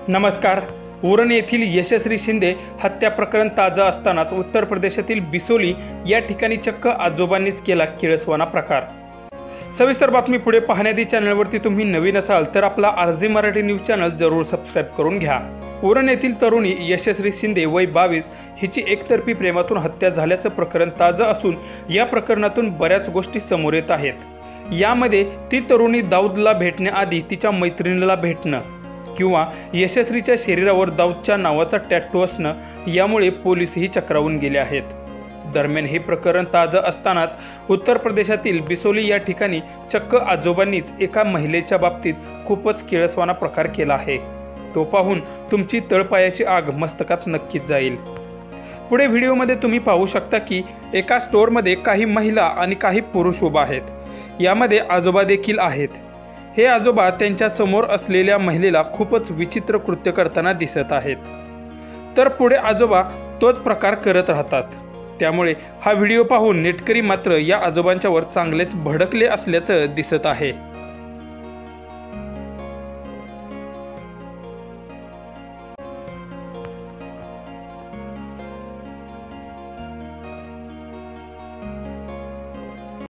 नमस्कार। उरण येथील यशस्वी शिंदे हत्या प्रकरण ताजं असतानाच उत्तर प्रदेशातील बिसोली या ठिकाणी चक्क आजोबांनीच केला किळसवाना प्रकार। सविस्तर बातमी पुढे पाहण्याआधी चॅनलवरती तुम्ही नवीन असाल तर आपला आरजी मराठी न्यूज चॅनल जरूर सबस्क्राइब करून घ्या। उरण येथील तरुणी यशस्वी शिंदे वय 22 हिची एकतर्फी प्रेमातून हत्या झाल्याचं प्रकरण ताजं असून या प्रकरणातून बऱ्याच गोष्टी समोर येत आहेत। यामध्ये ती तरुणी दाऊदला भेटण्याआधी तिच्या मैत्रिणीला भेटणं किंवा यशस्वीच्या शरीरावर दाऊदच्या नावाचा टॅटू असणं यामुळे पोलिसही चक्रावून गेले आहेत। दरम्यान हे प्रकरण ताजं असतानाच उत्तर प्रदेशातील बिसोली या ठिकाणी चक्क आजोबांनीच एका महिलेच्या बाबतीत खूपच किळसवाना प्रकार केला आहे। तो पाहून तुमची तळपायाची आग मस्तकात नक्कीच जाईल। पुढे व्हिडिओमध्ये तुम्ही पाहू शकता की एका स्टोअरमध्ये काही महिला आणि काही पुरुष उभा आहेत। यामध्ये आजोबा देखील आहेत। हे आजोबा त्यांच्या समोर असलेल्या महिलेला खूपच विचित्र कृत्य करताना दिसत आहेत। तर पुढे आजोबा तोच प्रकार करत राहतात। त्यामुळे हा व्हिडिओ पाहून नेटकरी मात्र या आजोबांच्यावर चांगलेच भडकले असल्याचं दिसत आहे।